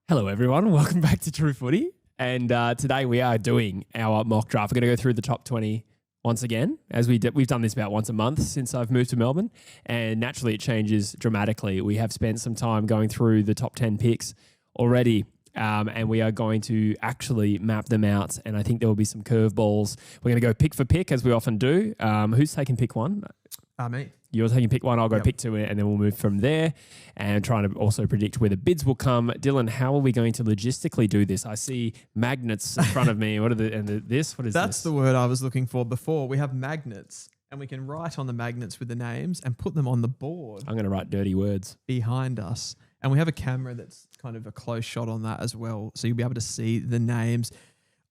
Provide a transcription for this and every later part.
Hello, everyone. Welcome back to True Footy. And today we are doing our mock draft. We're going to go through the top 20 once again, as we've done this about once a month since I've moved to Melbourne. And naturally, it changes dramatically. We have spent some time going through the top 10 picks already, and we are going to actually map them out. And I think there will be some curveballs. We're going to go pick for pick, as we often do. Who's taking pick one? Me. You're taking pick one, I'll go pick two, and then we'll move from there and trying to also predict where the bids will come. Dylan, how are we going to logistically do this? I see magnets in front of me. What is this? That's the word I was looking for before. We have magnets, and we can write on the magnets with the names and put them on the board. I'm going to write dirty words behind us. And we have a camera that's kind of a close shot on that as well. So you'll be able to see the names.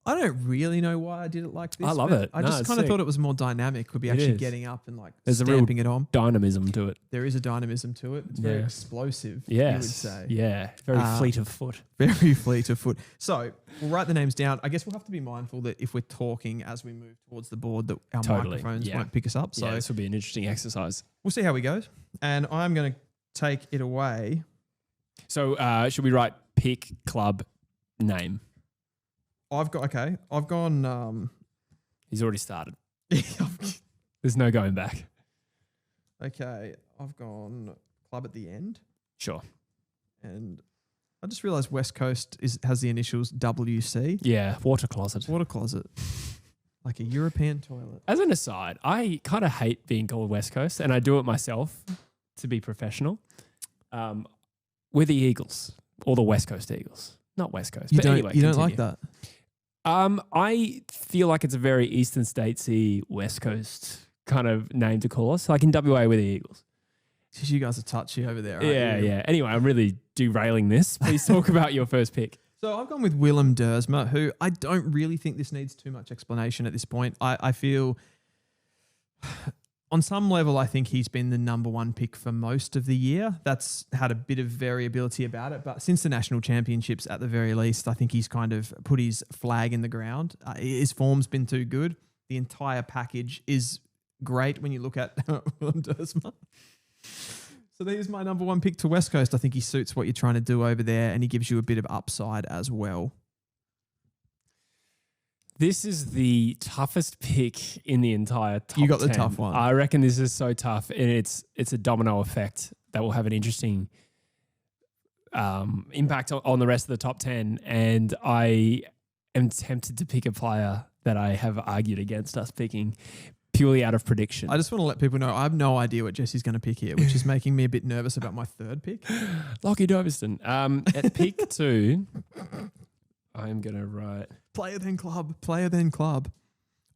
I don't really know why I did it like this. I love it. I just kind of thought it was more dynamic. Could be actually getting up and like There's stamping it on. Dynamism to it. There is a dynamism to it. It's very explosive, yes. you would say. Yeah, very fleet of foot. Very fleet of foot. So we'll write the names down. I guess we'll have to be mindful that if we're talking as we move towards the board that our microphones won't pick us up. So this will be an interesting exercise. We'll see how we go. And I'm going to take it away. So should we write pick club name? I've gone. He's already started. There's no going back. Okay, I've gone club at the end. Sure. And I just realised West Coast has the initials WC. Yeah, water closet. Water closet. Like a European toilet. As an aside, I kind of hate being called West Coast, and I do it myself to be professional. We're the Eagles, or the West Coast Eagles. Not West Coast. You don't like that? I feel like it's a very Eastern Statesy West Coast kind of name to call us. Like in WA, we're the Eagles. Because you guys are touchy over there, aren't you? Yeah. Anyway, I'm really derailing this. Please talk about your first pick. So I've gone with Willem Dersma, who I don't really think this needs too much explanation at this point. I feel on some level, I think he's been the number one pick for most of the year. That's had a bit of variability about it. But since the national championships, at the very least, I think he's kind of put his flag in the ground. His form's been too good. The entire package is great when you look at Willem Dersma. So there's my number one pick to West Coast. I think he suits what you're trying to do over there, and he gives you a bit of upside as well. This is the toughest pick in the entire top 10. You got the tough one. I reckon this is so tough, and it's a domino effect that will have an interesting impact on the rest of the top 10. And I am tempted to pick a player that I have argued against us picking purely out of prediction. I just want to let people know I have no idea what Jesse's going to pick here, which is making me a bit nervous about my third pick. Lockie Doverston. At pick 2, I'm going to write... Player then club.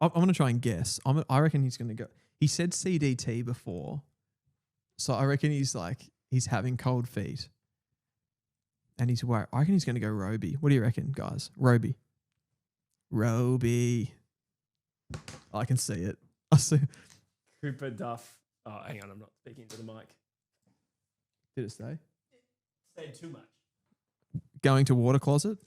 I'm going to try and guess. I reckon he's going to go... He said CDT before, so I reckon he's having cold feet. And he's worried. I reckon he's going to go Roby. What do you reckon, guys? Roby. I can see it. I see. Cooper Duff. Oh, hang on. I'm not speaking to the mic. Did it stay? Stayed too much. Going to water closet?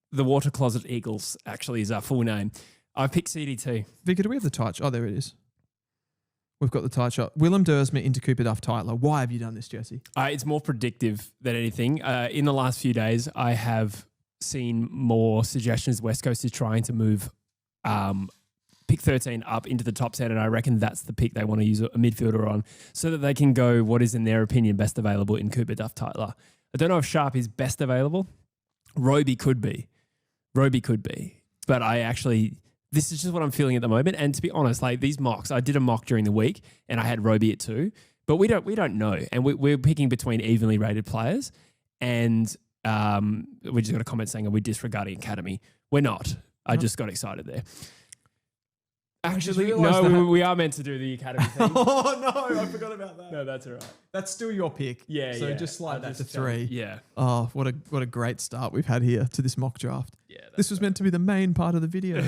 The Water Closet Eagles actually is our full name. I picked CDT. Vika, do we have the tight shot? Oh, there it is. We've got the tight shot. Willem Dersma into Cooper Duff Tytler. Why have you done this, Jesse? It's more predictive than anything. In the last few days, I have seen more suggestions West Coast is trying to move pick 13 up into the top 10, and I reckon that's the pick they want to use a midfielder on so that they can go what is, in their opinion, best available in Cooper Duff Tytler. I don't know if Sharp is best available. Roby could be. But this is just what I'm feeling at the moment. And to be honest, like these mocks, I did a mock during the week and I had Roby at 2, but we don't know. And we're picking between evenly rated players, and we just got a comment saying, are we disregarding Academy? We're not. I just got excited there. Actually, no, we are meant to do the Academy thing. Oh, no, I forgot about that. No, that's all right. That's still your pick. Yeah, so just slide that to 3. Yeah. Oh, what a great start we've had here to this mock draft. Yeah. This was meant to be the main part of the video.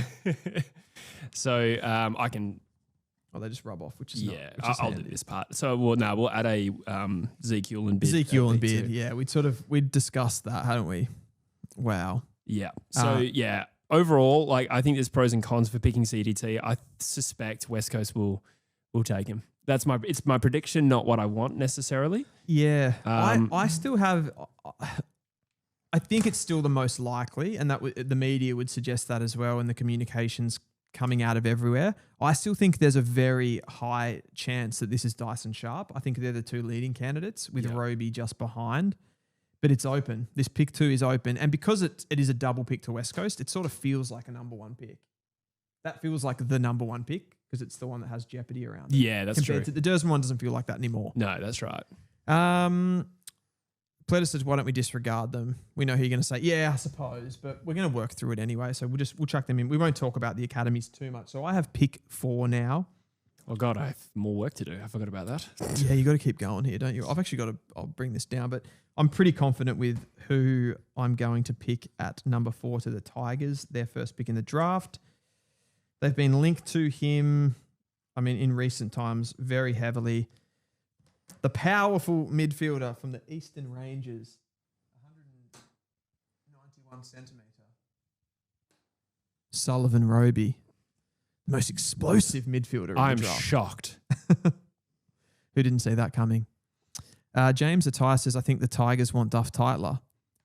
So I can... Oh, they just rub off, which is I'll do this part. So we'll add a Ezekiel and Beard. Ezekiel and Beard, yeah. We'd discussed that, hadn't we? Wow. Yeah. So, overall, I think there's pros and cons for picking CDT. I suspect West Coast will take him. It's my prediction, not what I want necessarily. Yeah. I still have I think it's still the most likely, and that the media would suggest that as well, and the communications coming out of everywhere. I still think there's a very high chance that this is Dyson Sharp. I think they're the two leading candidates, with Roby just behind. But it's open. This pick 2 is open. And because it is a double pick to West Coast, it sort of feels like a number 1 pick. That feels like the number 1 pick because it's the one that has jeopardy around it. Yeah, that's true. The Dursman one doesn't feel like that anymore. No, that's right. Pleta says, why don't we disregard them? We know who you're going to say. Yeah, I suppose, but we're going to work through it anyway. So we'll chuck them in. We won't talk about the academies too much. So I have pick 4 now. Oh God, I have more work to do. I forgot about that. Yeah, you got to keep going here, don't you? I've actually I'll bring this down, but I'm pretty confident with who I'm going to pick at number 4 to the Tigers, their first pick in the draft. They've been linked to him, in recent times, very heavily. The powerful midfielder from the Eastern Ranges, 191 centimetre. Sullivan Roby. Most explosive midfielder in the draft. I'm shocked. Who didn't see that coming? James Attai says, I think the Tigers want Duff Tytler.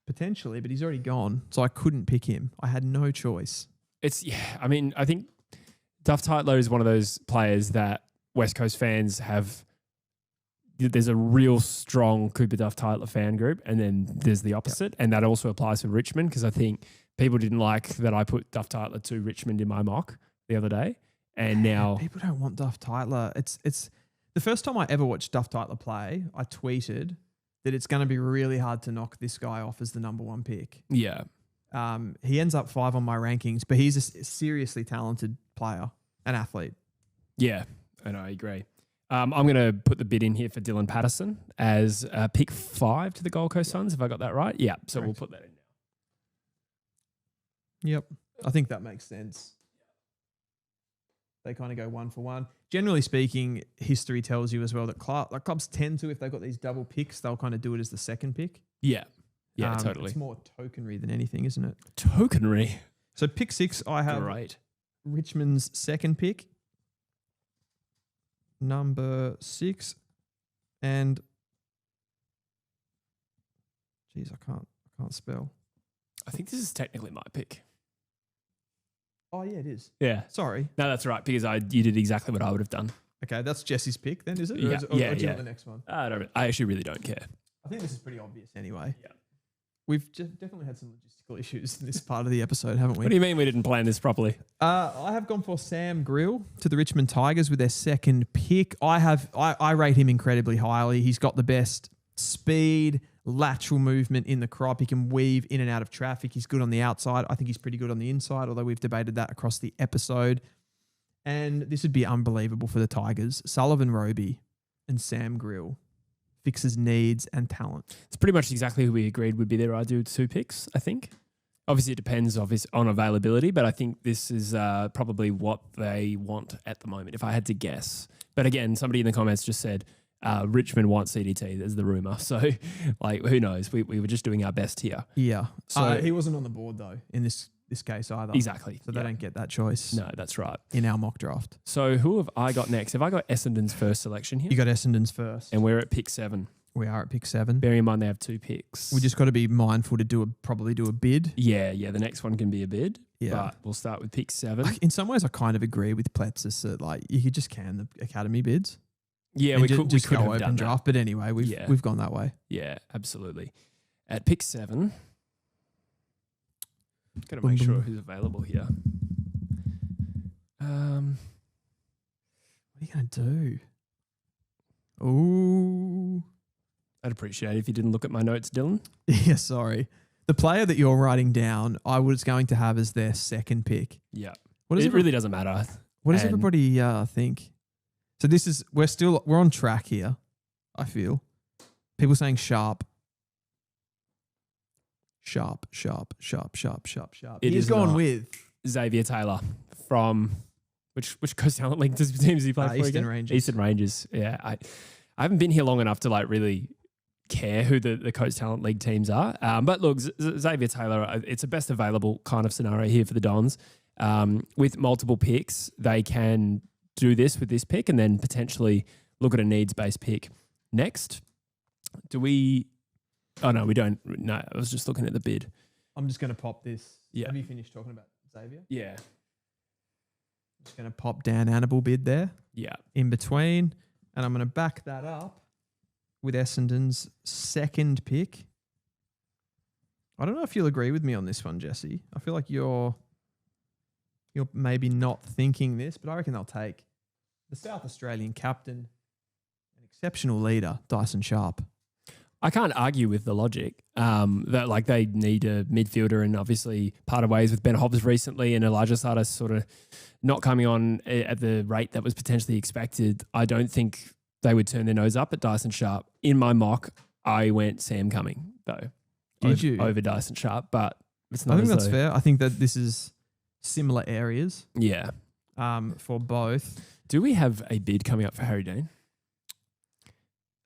Potentially, but he's already gone, so I couldn't pick him. I had no choice. I think Duff Tytler is one of those players that West Coast fans have. There's a real strong Cooper Duff Tytler fan group, and then there's the opposite, and that also applies for Richmond, because I think people didn't like that I put Duff Tytler to Richmond in my mock the other day, and now people don't want Duff Tytler. It's the first time I ever watched Duff Tytler play. I tweeted that it's going to be really hard to knock this guy off as the number 1 pick. Yeah, he ends up 5 on my rankings, but he's a seriously talented player, an athlete. Yeah, and I agree. I'm going to put the bid in here for Dylan Patterson as pick 5 to the Gold Coast Suns. Have I got that right? Yeah, so Correct. We'll put that in now. Yep, I think that makes sense. They kind of go 1 for 1. Generally speaking, history tells you as well that clubs tend to, if they've got these double picks, they'll kind of do it as the second pick. Yeah, totally. It's more tokenry than anything, isn't it? Tokenry. So pick 6, I have Richmond's second pick, number 6, and geez, I can't spell. I think this is technically my pick. Oh yeah, it is. Yeah. Sorry. No, that's right, because you did exactly what I would have done. Okay, that's Jesse's pick then, is it? Yeah. Or do you want the next one? I actually really don't care. I think this is pretty obvious anyway. Yeah. We've definitely had some logistical issues in this part of the episode, haven't we? What do you mean we didn't plan this properly? I have gone for Sam Grill to the Richmond Tigers with their second pick. I rate him incredibly highly. He's got the best speed, lateral movement in the crop. He can weave in and out of traffic. He's good on the outside. I think he's pretty good on the inside, although we've debated that across the episode. And this would be unbelievable for the Tigers. Sullivan Roby and Sam Grill. Fixes needs and talent. It's pretty much exactly who we agreed would be their ideal 2 picks, I think. Obviously, it depends on availability, but I think this is probably what they want at the moment, if I had to guess. But again, somebody in the comments just said Richmond wants CDT. There's the rumor. So, who knows? We were just doing our best here. Yeah. So he wasn't on the board, though, in this case either. Exactly. So they don't get that choice. No, that's right. In our mock draft. So who have I got next? Have I got Essendon's first selection here? You got Essendon's first. And we're at pick 7. We are at pick 7. Bearing in mind they have 2 picks. We just got to be mindful to probably do a bid. Yeah. The next one can be a bid. Yeah. But we'll start with pick 7. In some ways, I kind of agree with Pletsis that you could just can the academy bids. Yeah, we could go have open draft. But anyway, we've gone that way. Yeah, absolutely. At pick 7, got to make sure who's available here. What are you going to do? Ooh. I'd appreciate it if you didn't look at my notes, Dylan. Yeah, sorry. The player that you're writing down, I was going to have as their second pick. Yeah. It really doesn't matter. What does everybody think? So we're on track here, I feel. People saying sharp. Sharp. He's gone with Xavier Taylor from which Coast Talent League teams does he play for? Eastern Rangers. Eastern Rangers. Yeah. I haven't been here long enough to really care who the Coast Talent League teams are. But look, Xavier Taylor, it's a best available kind of scenario here for the Dons. With multiple picks, they can do this with this pick and then potentially look at a needs-based pick next. Do we Oh, no, we don't. No, I was just looking at the bid. I'm just going to pop this. Yeah. Have you finished talking about Xavier? Yeah. Just going to pop Dan Annable bid there Yeah. in between. And I'm going to back that up with Essendon's second pick. I don't know if you'll agree with me on this one, Jesse. I feel like you're maybe not thinking this, but I reckon they'll take the South Australian captain, an exceptional leader, Dyson Sharp. I can't argue with the logic that like they need a midfielder, and obviously parted ways with Ben Hobbs recently, and Elijah Sada sort of not coming on at the rate that was potentially expected. I don't think they would turn their nose up at Dyson Sharp. In my mock, I went Sam Cumming though. Did you? Over Dyson Sharp, but it's not. I think that's fair. I think that this is similar areas. Yeah. For both. Do we have a bid coming up for Harry Dean?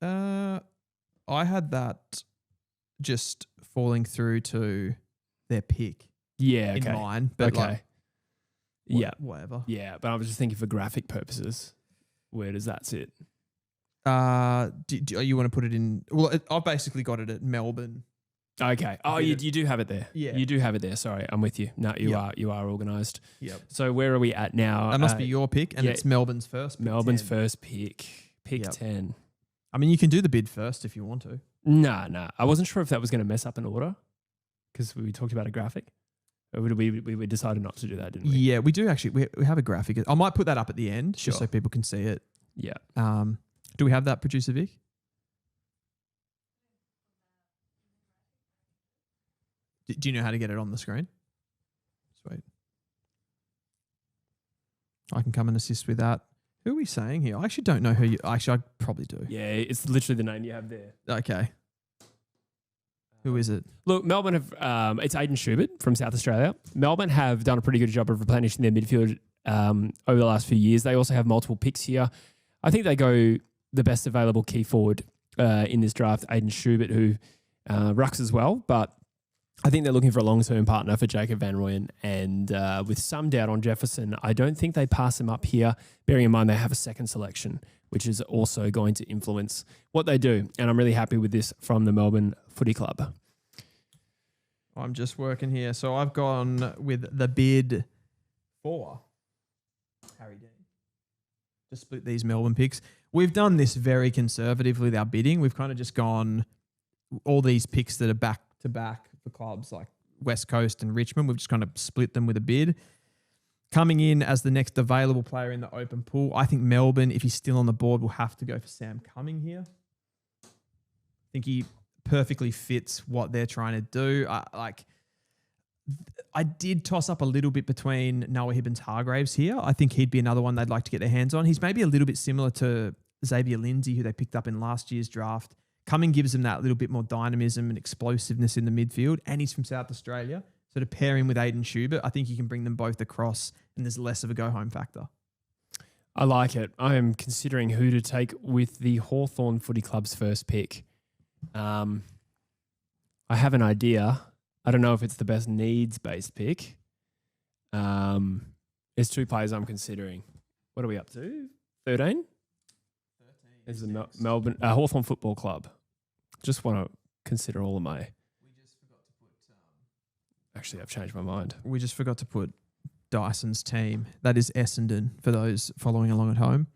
I had that just falling through to their pick. Yeah, in mine, but like, yeah, whatever. Yeah, but I was just thinking for graphic purposes, where does that sit? Do you want to put it in? Well, I've basically got it at Melbourne. Okay. Oh, you do have it there. Yeah, you do have it there. Sorry, I'm with you. No, you are organised. Yep. So where are we at now? That must be your pick, and it's Melbourne's first. Melbourne's first pick. Pick 10. I mean, you can do the bid first if you want to. Nah. I wasn't sure if that was going to mess up an order because we talked about a graphic. Or we decided not to do that, didn't we? Yeah, we do actually. We have a graphic. I might put that up at the end just so people can see it. Yeah. Do we have that, Producer Vic? Do you know how to get it on the screen? Sweet. I can come and assist with that. Who are we saying here? I actually don't know who you... Actually, I probably do. Yeah, it's literally the name you have there. Okay. Who is it? Look, Melbourne have... it's Aiden Schubert from South Australia. Melbourne have done a pretty good job of replenishing their midfield over the last few years. They also have multiple picks here. I think they go the best available key forward in this draft, Aiden Schubert, who rucks as well, but I think they're looking for a long-term partner for Jacob Van Rooyen, and with some doubt on Jefferson, I don't think they pass him up here, bearing in mind they have a second selection, which is also going to influence what they do. And I'm really happy with this from the Melbourne Footy Club. I'm just working here. So I've gone with the bid for Harry Dean to split these Melbourne picks. We've done this very conservatively with our bidding. We've kind of just gone all these picks that are back-to-back for clubs like West Coast and Richmond. We've just kind of split them with a bid. Coming in as the next available player in the open pool, I think Melbourne, if he's still on the board, will have to go for Sam Cumming here. I think he perfectly fits what they're trying to do. I did toss up a little bit between Noah Hibbins-Hargraves here. I think he'd be another one they'd like to get their hands on. He's maybe a little bit similar to Xavier Lindsay, who they picked up in last year's draft. Cumming gives them that little bit more dynamism and explosiveness in the midfield, and he's from South Australia. So to pair him with Aiden Schubert, I think you can bring them both across and there's less of a go-home factor. I like it. I am considering who to take with the Hawthorn Footy Club's first pick. I have an idea. I don't know if it's the best needs-based pick. There's two players I'm considering. What are we up to? 13? 13. Is the Melbourne Hawthorn Football Club. Just want to consider all of my... We just forgot to put... Actually, I've changed my mind. We just forgot to put Dyson's team. That is Essendon for those following along at home.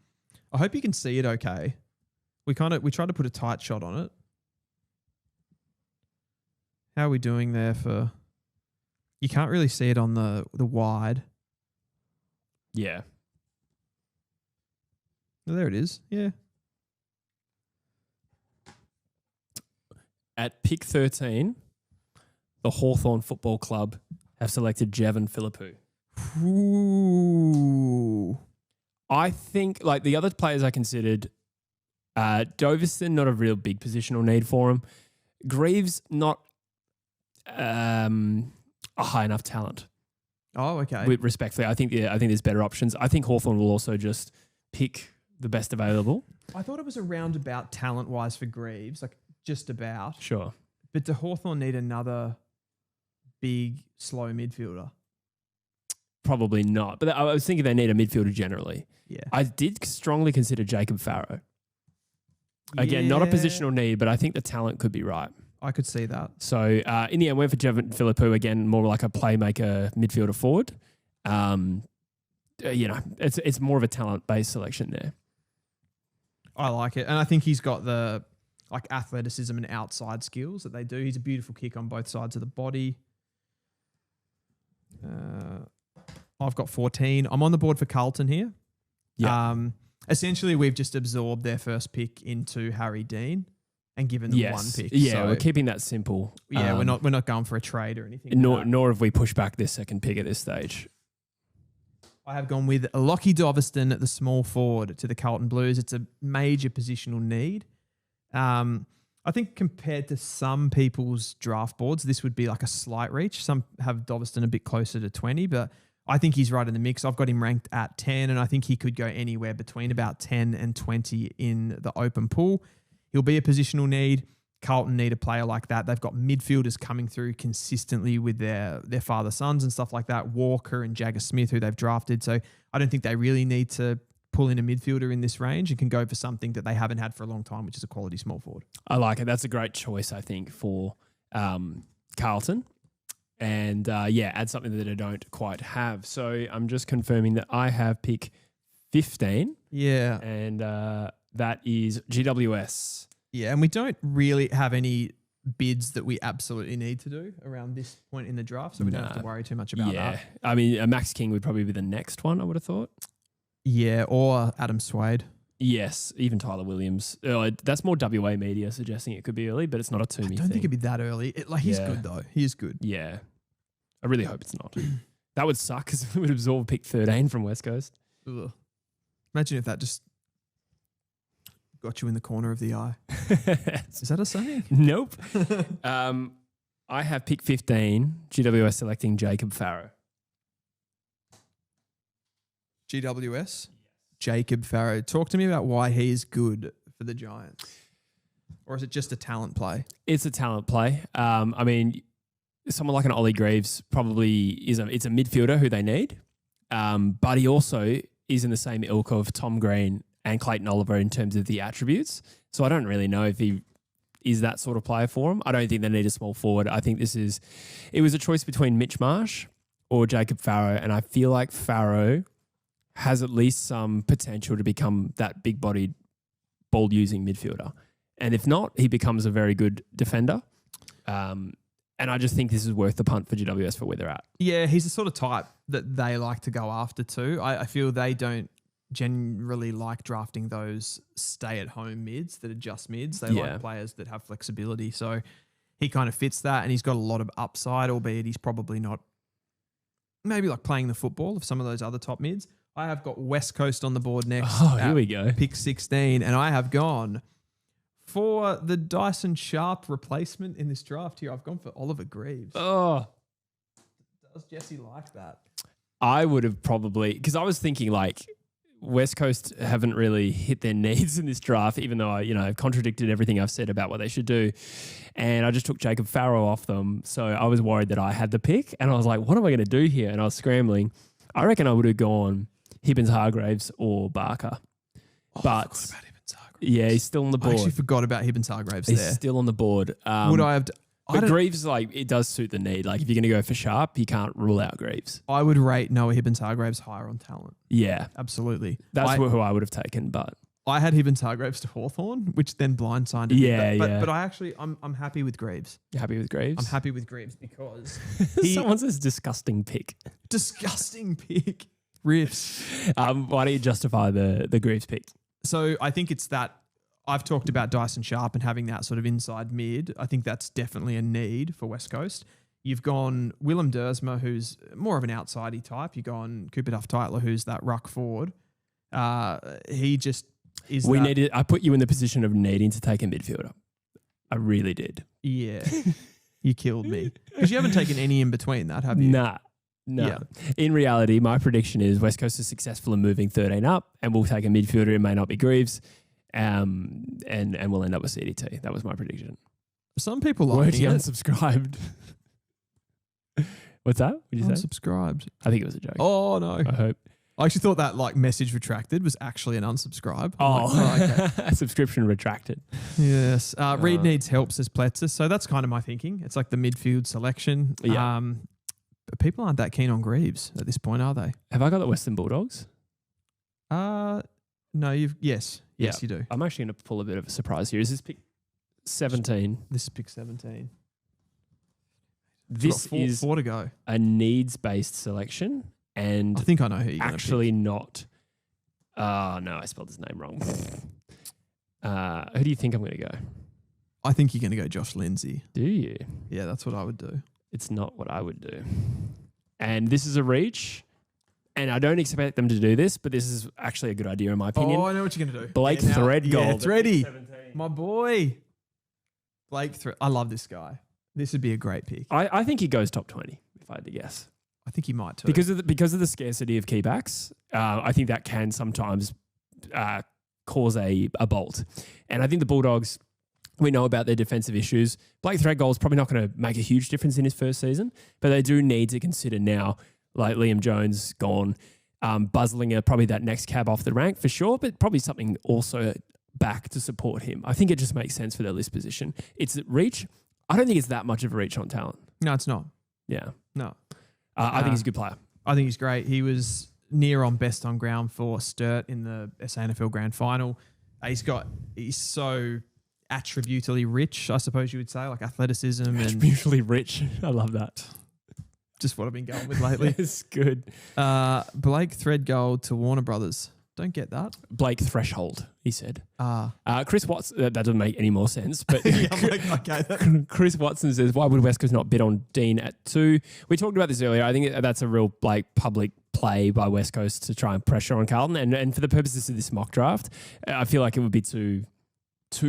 I hope you can see it okay. We tried to put a tight shot on it. How are we doing there for... You can't really see it on the wide. Yeah. Oh, there it is. Yeah. At pick 13, the Hawthorn Football Club have selected Jevon Philippou. Ooh. I think, like the other players I considered, Doverson, not a real big positional need for him. Greaves, not a high enough talent. Oh, okay. Respectfully, I think there's better options. I think Hawthorn will also just pick the best available. I thought it was a roundabout talent-wise for Greaves, like just about. Sure. But do Hawthorn need another big, slow midfielder? Probably not. But I was thinking they need a midfielder generally. Yeah. I did strongly consider Jacob Farrow. Again, not a positional need, but I think the talent could be right. I could see that. So in the end, went for Jevon Philippou again, more like a playmaker midfielder forward. It's more of a talent-based selection there. I like it. And I think he's got the athleticism and outside skills that they do. He's a beautiful kick on both sides of the body. I've got 14. I'm on the board for Carlton here. Yeah. Essentially, we've just absorbed their first pick into Harry Dean and given them one pick. Yeah, so, we're keeping that simple. Yeah, we're not going for a trade or anything. Nor have we pushed back this second pick at this stage. I have gone with Lockie Doveston at the small forward to the Carlton Blues. It's a major positional need. I think compared to some people's draft boards, this would be like a slight reach. Some have Doveston a bit closer to 20, but I think he's right in the mix. I've got him ranked at 10, and I think he could go anywhere between about 10 and 20 in the open pool. He'll be a positional need. Carlton need a player like that. They've got midfielders coming through consistently with their father-sons and stuff like that. Walker and Jagger Smith, who they've drafted. So I don't think they really need to pull in a midfielder in this range and can go for something that they haven't had for a long time, which is a quality small forward. I like it. That's a great choice, I think, for Carlton. And add something that I don't quite have. So I'm just confirming that I have pick 15. Yeah. And that is GWS. Yeah, and we don't really have any bids that we absolutely need to do around this point in the draft, so we don't have to worry too much about that. I mean, Max King would probably be the next one, I would have thought. Yeah, or Adam Swade. Yes, even Tyler Williams. That's more WA media suggesting it could be early, but it's not a Toomey thing. I don't think it'd be that early. He's good, though. He is good. Yeah. I really hope it's not. That would suck because it would absorb pick 13 from West Coast. Ugh. Imagine if that just got you in the corner of the eye. Is that a saying? Nope. I have pick 15, GWS selecting Jacob Farrow. GWS? Jacob Farrow. Talk to me about why he is good for the Giants. Or is it just a talent play? It's a talent play. I mean, someone like an Ollie Greaves probably it's a midfielder who they need. But he also is in the same ilk of Tom Green and Clayton Oliver in terms of the attributes. So I don't really know if he is that sort of player for him. I don't think they need a small forward. I think it was a choice between Mitch Marsh or Jacob Farrow. And I feel like Farrow has at least some potential to become that big-bodied, ball-using midfielder. And if not, he becomes a very good defender. And I just think this is worth the punt for GWS for where they're at. Yeah, he's the sort of type that they like to go after too. I feel they don't generally like drafting those stay-at-home mids that are just mids. They like players that have flexibility. So he kind of fits that, and he's got a lot of upside, albeit he's probably not maybe like playing the football of some of those other top mids. I have got West Coast on the board next. Oh, here we go. Pick 16, and I have gone for the Dyson Sharp replacement in this draft here. I've gone for Oliver Greaves. Oh. Does Jesse like that? I would have probably, because I was thinking like West Coast haven't really hit their needs in this draft, even though I contradicted everything I've said about what they should do. And I just took Jacob Farrow off them. So I was worried that I had the pick, and I was like, what am I going to do here? And I was scrambling. I reckon I would have gone Hibbins-Hargraves or Barker. I forgot about Hibbins-Hargraves. Yeah, he's still on the board. I actually forgot about Hibbins-Hargraves there. He's still on the board. Would I have... But Greaves, it does suit the need. Like, if you're going to go for Sharp, you can't rule out Greaves. I would rate Noah Hibbins-Hargraves higher on talent. Yeah. Absolutely. That's who I would have taken, but... I had Hibbins-Hargraves to Hawthorn, which then blindsided me. But I actually, I'm happy with Greaves. You're happy with Greaves? I'm happy with Greaves because... Someone says disgusting pick. Disgusting pick. Riffs. Why don't you justify the Greaves pick? So I think it's that... I've talked about Dyson Sharp and having that sort of inside mid. I think that's definitely a need for West Coast. You've gone Willem Dersma, who's more of an outsidey type. You've gone Cooper Duff-Tytler, who's that ruck forward. He just is I put you in the position of needing to take a midfielder. I really did. Yeah. You killed me. Because you haven't taken any in between that, have you? Nah. No. Yeah. In reality, my prediction is West Coast is successful in moving 13 up, and we'll take a midfielder. It may not be Greaves. And we'll end up with CDT. That was my prediction. Some people like Word unsubscribed. What's that? What did you say? Unsubscribed. I think it was a joke. Oh, no. I hope. I actually thought that like message retracted was actually an unsubscribe. I'm Oh, like, okay. subscription retracted. Yes. Reed needs help, says Pletzer. So that's kind of my thinking. It's like the midfield selection. Yeah. But people aren't that keen on Greaves at this point, are they? Have I got the Western Bulldogs? No, yes, Yeah. you do. I'm actually going to pull a bit of a surprise here. Is this pick 17? This is pick 17. This is four to go. a needs-based selection, and I think I know who you're actually not. Oh, no, I spelled his name wrong. Who do you think I'm going to go? I think you're going to go Josh Lindsay. Do you? Yeah, that's what I would do. It's not what I would do. And this is a reach, and I don't expect them to do this, but this is actually a good idea in my opinion. Oh, I know what you're going to do. Blake Threadgold. Yeah, Thready. My boy. Blake I love this guy. This would be a great pick. I think he goes top 20, if I had to guess. I think he might too. Because of the scarcity of key backs, I think that can sometimes cause a bolt. And I think the Bulldogs, we know about their defensive issues. Blake Threadgold is probably not going to make a huge difference in his first season, but they do need to consider now, like Liam Jones gone, Buzzlinger, probably that next cab off the rank for sure, but probably something also back to support him. I think it just makes sense for their list position. It's reach. I don't think it's that much of a reach on talent. No, it's not. Yeah. No. I think he's a good player. I think he's great. He was near on best on ground for Sturt in the SANFL Grand Final. He's so attributally rich, I suppose you would say, like athleticism. Attributally rich. I love that. Just what I've been going with lately. It's good. Blake Threadgold to Warner Brothers. Don't get that. Blake Threshold, he said. Ah. Chris Watson, that doesn't make any more sense. But Yeah, I'm like, okay. Chris Watson says, why would West Coast not bid on Dean at 2? We talked about this earlier. I think that's a real public play by West Coast to try and pressure on Carlton. And for the purposes of this mock draft, I feel like it would be too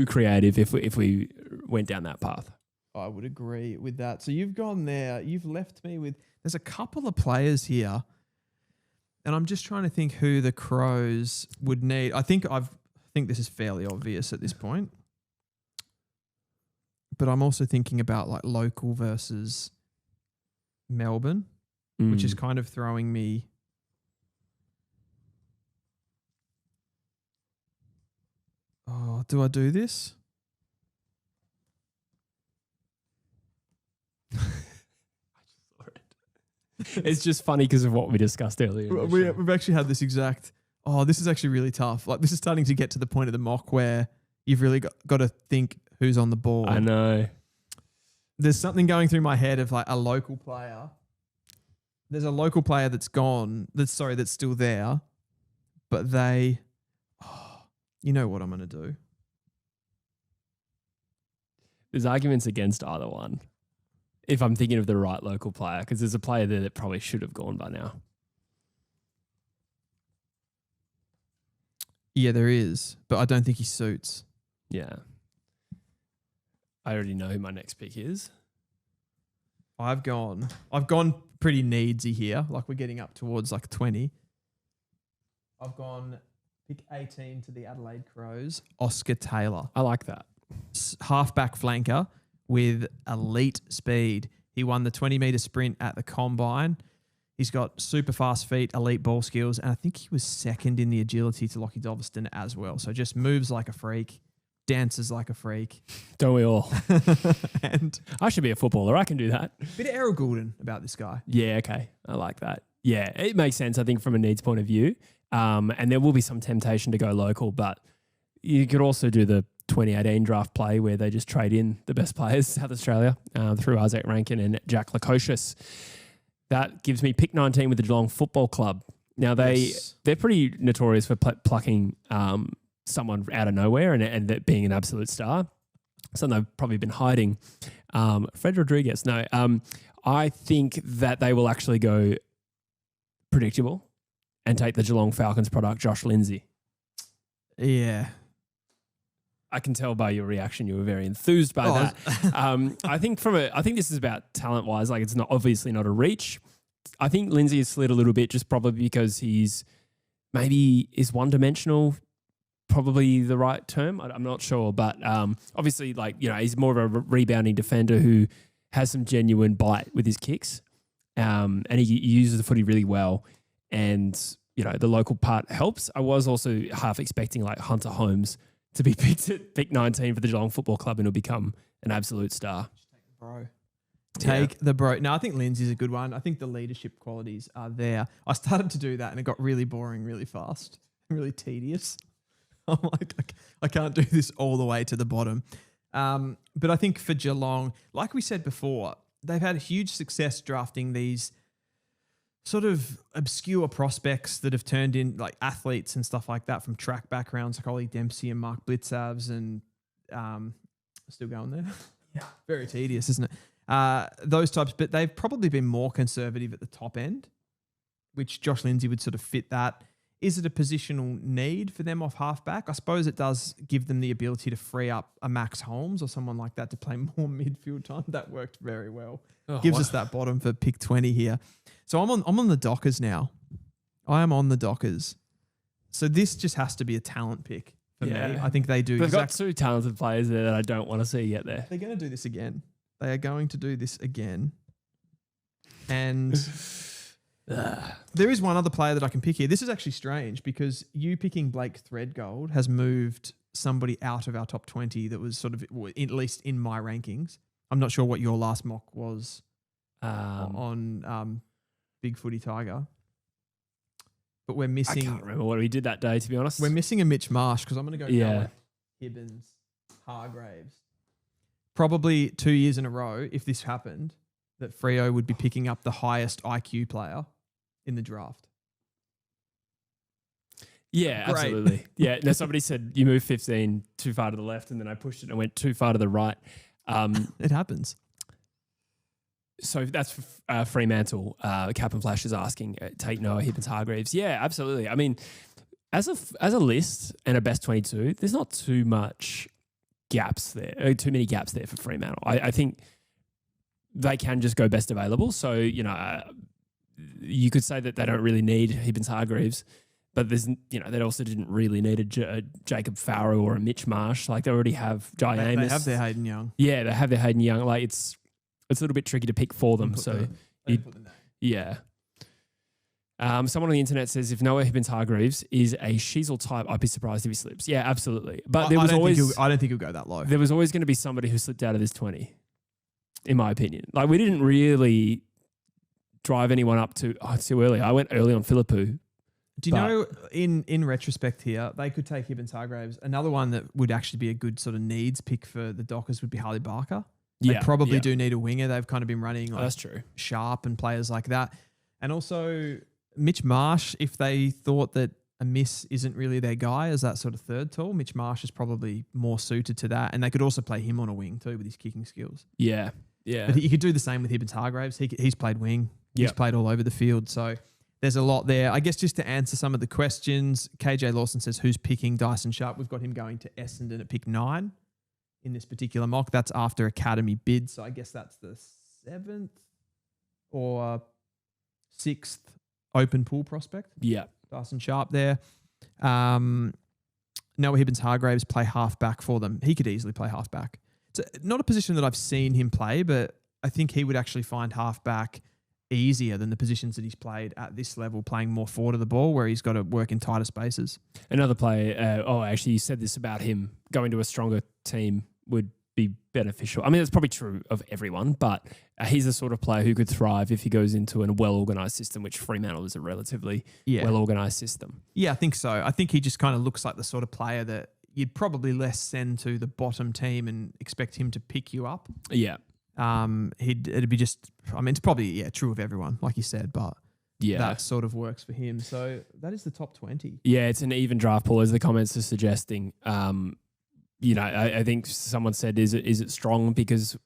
creative if we went down that path. I would agree with that. So you've gone there. You've left me with, there's a couple of players here. And I'm just trying to think who the Crows would need. I think this is fairly obvious at this point. But I'm also thinking about like local versus Melbourne, which is kind of throwing me. Oh, do I do this? It's just funny because of what we discussed earlier. We've actually had this exact. Oh, this is actually really tough. Like this is starting to get to the point of the mock where you've really got to think who's on the ball. I know. There's something going through my head of like a local player. There's a local player that's gone. That's still there, but they. Oh, you know what I'm going to do. There's arguments against either one. If I'm thinking of the right local player, because there's a player there that probably should have gone by now. Yeah, there is, but I don't think he suits. Yeah. I already know who my next pick is. I've gone pretty needsy here. Like we're getting up towards like 20. I've gone pick 18 to the Adelaide Crows, Oscar Taylor. I like that. Halfback flanker with elite speed. He won the 20-meter sprint at the Combine. He's got super fast feet, elite ball skills, and I think he was second in the agility to Lockie Dolverston as well. So just moves like a freak, dances like a freak. Don't we all? And I should be a footballer. I can do that. bit of Errol Goulden about this guy. Yeah, okay. I like that. Yeah, it makes sense, I think, from a needs point of view. And there will be some temptation to go local, but you could also do the 2018 draft play where they just trade in the best players, South Australia, through Isaac Rankin and Jack Lukosius. That gives me pick 19 with the Geelong Football Club. Now, they're pretty notorious for plucking someone out of nowhere and that being an absolute star. So they've probably been hiding. Fred Rodriguez, no. I think that they will actually go predictable and take the Geelong Falcons product, Josh Lindsay. Yeah. I can tell by your reaction you were very enthused by that. I think this is about talent wise. Like it's not obviously not a reach. I think Lindsay has slid a little bit just probably because he's maybe is one dimensional. Probably the right term. I'm not sure, but obviously, like he's more of a rebounding defender who has some genuine bite with his kicks, and he uses the footy really well. And the local part helps. I was also half expecting like Hunter Holmes to be picked at pick 19 for the Geelong Football Club and he'll become an absolute star. Bro. Take the bro. No, I think Lindsay's a good one. I think the leadership qualities are there. I started to do that and it got really boring really fast, really tedious. I'm like, I can't do this all the way to the bottom. But I think for Geelong, like we said before, they've had huge success drafting these sort of obscure prospects that have turned in like athletes and stuff like that from track backgrounds, like Ollie Dempsey and Mark Blitzavs and still going there. Yeah. Very tedious, isn't it? Those types, but they've probably been more conservative at the top end, which Josh Lindsay would sort of fit that. Is it a positional need for them off halfback? I suppose it does give them the ability to free up a Max Holmes or someone like that to play more midfield time. That worked very well. Gives us that bottom for pick 20 here. So I'm on the Dockers now. I am on the Dockers. So this just has to be a talent pick for me. I think they do. They've got two talented players there that I don't want to see get there. They're going to do this again. They are going to do this again. And there is one other player that I can pick here. This is actually strange because you picking Blake Threadgold has moved somebody out of our top 20 that was sort of, at least in my rankings. I'm not sure what your last mock was on Big Footy Tiger. But we're missing... I can't remember what we did that day, to be honest. We're missing a Mitch Marsh because I'm going to go Noah Hibbins, Hargraves. Probably 2 years in a row, if this happened, that Freo would be picking up the highest IQ player in the draft. Yeah, Great. Absolutely. Yeah. Now somebody said you moved 15 too far to the left, and then I pushed it and went too far to the right. It happens. So that's for Fremantle. Cap and Flash is asking, take Noah Hibbins Hargreaves. Yeah, absolutely. I mean, as a list and a best 22, there's not too much gaps there, too many gaps there for Fremantle. I think they can just go best available. So, you could say that they don't really need Hibbins Hargreaves, but there's, they also didn't really need a Jacob Farrell or a Mitch Marsh. Like they already have Jai Amos. They have their Hayden Young. Yeah, they have their Hayden Young. Like it's a little bit tricky to pick for them. So, yeah. Someone on the internet says if Noah Hibbins Hargreaves is a Sheasel type, I'd be surprised if he slips. Yeah, absolutely. But I don't think he'll go that low. There was always going to be somebody who slipped out of this 20, in my opinion. Like we didn't really drive anyone up too early. I went early on Philippou. Do you know, in retrospect here, they could take Hibbins Hargreaves. Another one that would actually be a good sort of needs pick for the Dockers would be Harley Barker. They probably do need a winger. They've kind of been running like that's true. Sharp and players like that. And also Mitch Marsh, if they thought that a miss isn't really their guy as that sort of third tall, Mitch Marsh is probably more suited to that. And they could also play him on a wing too with his kicking skills. Yeah, yeah. But you could do the same with Hibbins Hargreaves. He's played wing. He's played all over the field. So there's a lot there. I guess just to answer some of the questions, KJ Lawson says, who's picking Dyson Sharp? We've got him going to Essendon at pick 9 in this particular mock. That's after academy bid. So I guess that's the 7th or 6th open pool prospect. Yeah. Dyson Sharp there. Noah Hibbins Hargreaves play halfback for them. He could easily play halfback. It's not a position that I've seen him play, but I think he would actually find halfback easier than the positions that he's played at this level, playing more forward of the ball where he's got to work in tighter spaces. Another player, actually you said this about him, going to a stronger team would be beneficial. I mean, that's probably true of everyone, but he's the sort of player who could thrive if he goes into a well-organised system, which Fremantle is a relatively well-organised system. Yeah, I think so. I think he just kind of looks like the sort of player that you'd probably less send to the bottom team and expect him to pick you up. Yeah. It'd be just, I mean, it's probably, true of everyone, like you said, but that sort of works for him. So that is the top 20. Yeah, it's an even draft pool, as the comments are suggesting. I think someone said, is it strong because,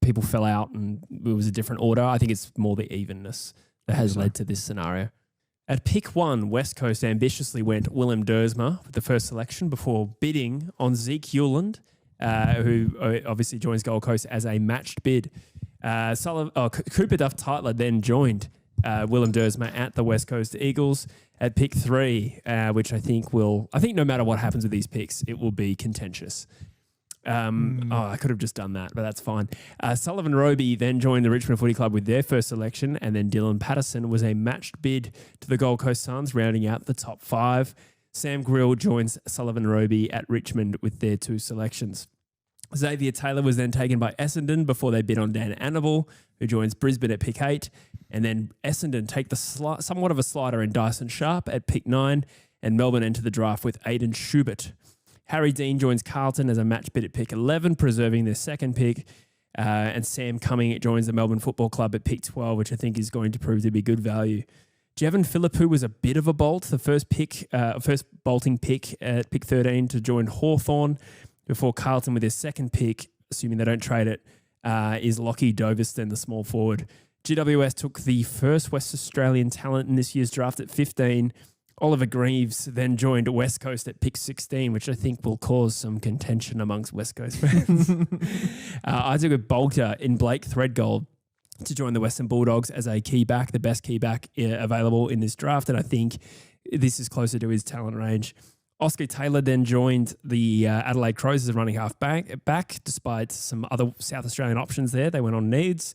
people fell out and it was a different order? I think it's more the evenness that has led to this scenario. At pick 1, West Coast ambitiously went Willem Dersma with the first selection before bidding on Zeke Hewland, who obviously joins Gold Coast as a matched bid. Cooper Duff-Tytler then joined Willem Dersma at the West Coast Eagles at pick 3, which I think no matter what happens with these picks, it will be contentious. I could have just done that, but that's fine. Sullivan Roby then joined the Richmond Footy Club with their first selection, and then Dylan Patterson was a matched bid to the Gold Coast Suns, rounding out the top 5. Sam Grill joins Sullivan Roby at Richmond with their 2 selections. Xavier Taylor was then taken by Essendon before they bid on Dan Annable, who joins Brisbane at pick 8. And then Essendon take the somewhat of a slider in Dyson Sharp at pick 9, and Melbourne enter the draft with Aidan Schubert. Harry Dean joins Carlton as a match bid at pick 11, preserving their second pick. And Sam Cumming joins the Melbourne Football Club at pick 12, which I think is going to prove to be good value. Jevon Philippou was a bit of a bolt, the first bolting pick at pick 13 to join Hawthorn, before Carlton with their second pick, assuming they don't trade it, is Lockie Doverston, the small forward. GWS took the first West Australian talent in this year's draft at 15. Oliver Greaves then joined West Coast at pick 16, which I think will cause some contention amongst West Coast fans. Isaac Bolter in Blake Threadgold to join the Western Bulldogs as a key back, the best key back available in this draft, and I think this is closer to his talent range. Oscar Taylor then joined the Adelaide Crows as a running half back, despite some other South Australian options there. They went on needs.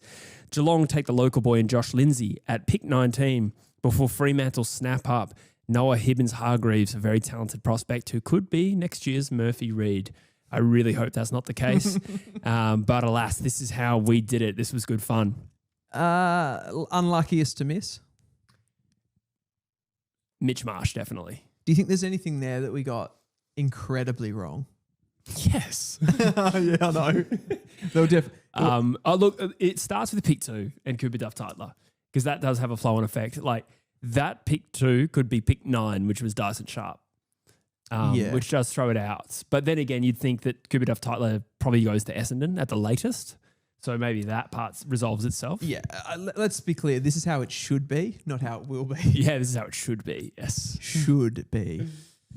Geelong take the local boy in Josh Lindsay at pick 19 before Fremantle snap up Noah Hibbins-Hargreaves, a very talented prospect who could be next year's Murphy Reid. I really hope that's not the case. But alas, this is how we did it. This was good fun. Unluckiest to miss? Mitch Marsh, definitely. Do you think there's anything there that we got incredibly wrong? Yes. Yeah, I know. Look, it starts with pick 2 and Cooper Duff-Tytler, because that does have a flow-on effect. Like, that pick 2 could be pick 9, which was Dyson Sharp, which does throw it out. But then again, you'd think that Cooper Duff-Tytler probably goes to Essendon at the latest. So maybe that part resolves itself. Yeah, let's be clear. This is how it should be, not how it will be. Yeah, this is how it should be, yes. Should be.